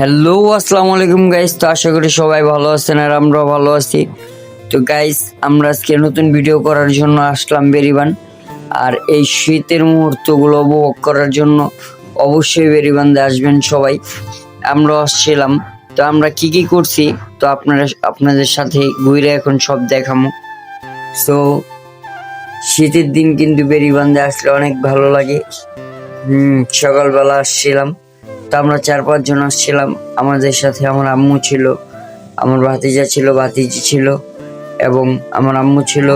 Hello আসসালামু আলাইকুম guys. তো আশা করি সবাই ভালো আছেন আর আমরাও ভালো আছি। তো গাইস, আমরা আজকে নতুন ভিডিও করার জন্য আসলাম বেরিবান। আর এই শীতের মুহূর্তগুলো উপভোগ করার জন্য অবশ্যই বেরিবান্ধে আসবেন সবাই। আমরাও আসছিলাম। তো আমরা কি কি করছি তো আপনাদের সাথে ঘুরে এখন সব দেখামো। সো শীতের দিন কিন্তু বেরিবান্ধে আসলে অনেক ভালো লাগে। সকালবেলা আসছিলাম। তো আমরা 4-5 জন আসছিলাম। আমাদের সাথে আমার আম্মু ছিল, আমার ভাতিজা ছিল, ভাতিজি ছিল এবং আমার আম্মু ছিল।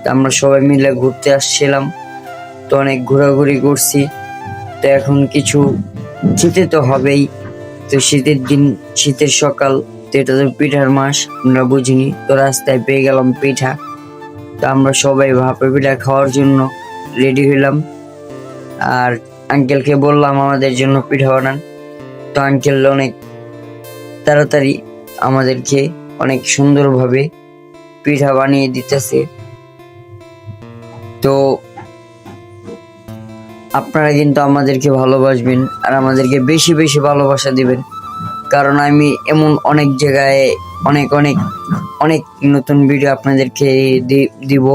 তো আমরা সবাই মিলে ঘুরতে আসছিলাম। তো অনেক ঘোরাঘুরি করছি। তো এখন কিছু খেতে তো হবেই। তো শীতের দিন, শীতের সকাল, তো এটা তো পিঠার মাস, আমরা বুঝিনি। তো রাস্তায় পেয়ে গেলাম পিঠা। তো আমরা সবাই ভাপে পিঠা খাওয়ার জন্য রেডি হইলাম। আর আঙ্কেলকে বললাম আমাদের জন্য পিঠা বানান। তো আঙ্কেল অনেক তাড়াতাড়ি আমাদেরকে অনেক সুন্দরভাবে পিঠা বানিয়ে দিতেছে। তো আপনারা কিন্তু আমাদেরকে ভালোবাসবেন আর আমাদেরকে বেশি বেশি ভালোবাসা দিবেন, কারণ আমি এমন অনেক জায়গায় অনেক অনেক অনেক নতুন ভিডিও আপনাদেরকে দিব।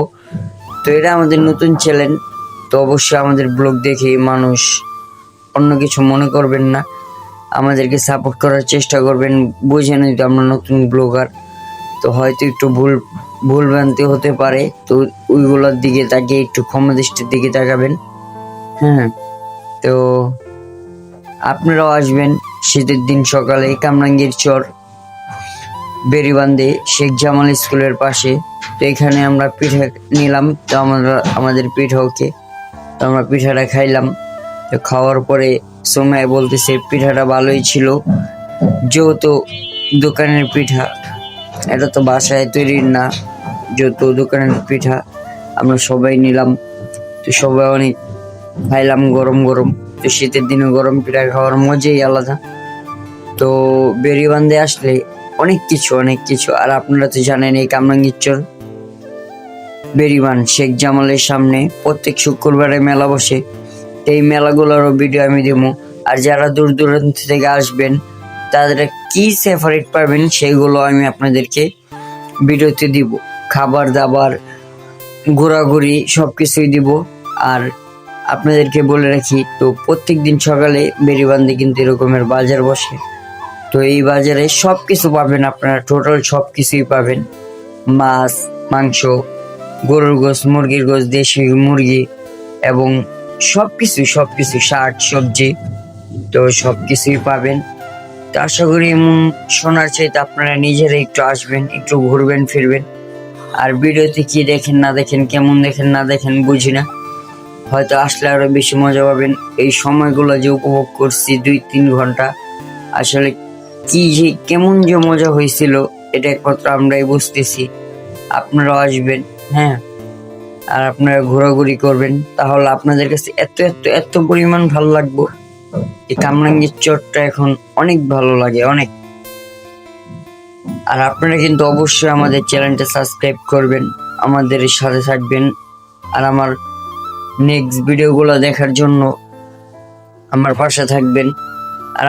তো এটা আমাদের নতুন চ্যানেল। তো অবশ্যই আমাদের ব্লগ দেখে মানুষ অন্য কিছু মনে করবেন না, আমাদেরকে সাপোর্ট করার চেষ্টা করবেন। বুঝেনই তো আমরা নতুন ব্লগার, তো হয়তো একটু ভুল ভ্রান্তি হতে পারে। তো ওইগুলোর দিকে তাকিয়ে একটু ক্ষমা দৃষ্টির দিকে তাকাবেন। হ্যাঁ, তো আপনারাও আসবেন শীতের দিন সকালে কামরাঙ্গীর চর বেরিবান্ধে শেখ জামাল স্কুলের পাশে। তো এখানে আমরা পিঠা নিলাম। তো আমাদের পিঠাকে, তো আমরা পিঠাটা খাইলাম। তো খাওয়ার পরে সময় বলতেছে পিঠাটা ভালোই ছিল, যেহেতু দোকানের পিঠা, এটা তো বাসায় তৈরির না, যেহেতু দোকানের পিঠা আমরা সবাই নিলাম। তো সবাই অনেক খাইলাম গরম গরম। তো শীতের দিনে গরম পিঠা খাওয়ার মজাই আলাদা। তো বেরিবান্ধে আসলে অনেক কিছু। আর আপনারা তো জানেন এই কামরাঙ্গীর চর বেরিবান শেখ জামালের সামনে প্রত্যেক শুক্রবারে মেলা বসে। এই মেলাগুলোরও ভিডিও আমি দেবো। আর যারা দূর দূরান্ত থেকে আসবেন তাদের কি সেপারেট পাবেন সেগুলো আমি আপনাদেরকে ভিডিওতে দিব। খাবার দাবার, ঘোরাঘুরি সবকিছুই দিব। আর আপনাদেরকে বলে রাখি, তো প্রত্যেক দিন সকালে বেরিবান্ধে কিন্তু এরকমের বাজার বসে। তো এই বাজারে সবকিছু পাবেন, আপনারা টোটাল সবকিছুই পাবেন। মাছ, মাংস, গরুর গোশ, মুরগির গোশ, দেশি মুরগি এবং সবকিছু শাক সবজি, তো সবকিছুই পাবেন। তো আশা করি এমন শোনার চাইতে আপনারা নিজেরা একটু আসবেন, একটু ঘুরবেন ফিরবেন। আর ভিডিওতে কি দেখেন না দেখেন, কেমন দেখেন না দেখেন বুঝি না, হয়তো আসলে আরো বেশি মজা পাবেন। এই সময়গুলো যে উপভোগ করছি 2-3 ঘন্টা, আসলে কি যে কেমন যে মজা হয়েছিল এটা একমাত্র আমরাই বুঝতেছি। আপনারাও আসবেন, হ্যাঁ, আর আপনারা ঘোরাঘুরি করবেন, তাহলে আপনাদের কাছে এত এত এত পরিমাণ ভালো লাগবে। এই কামরাঙ্গীর চরটা এখন অনেক ভালো লাগে, অনেক। আর আপনারা কিন্তু অবশ্যই আমাদের চ্যানেলটা সাবস্ক্রাইব করবেন, আমাদের সাথে থাকবেন। আর আমার নেক্সট ভিডিওগুলো দেখার জন্য আমার পাশে থাকবেন। আর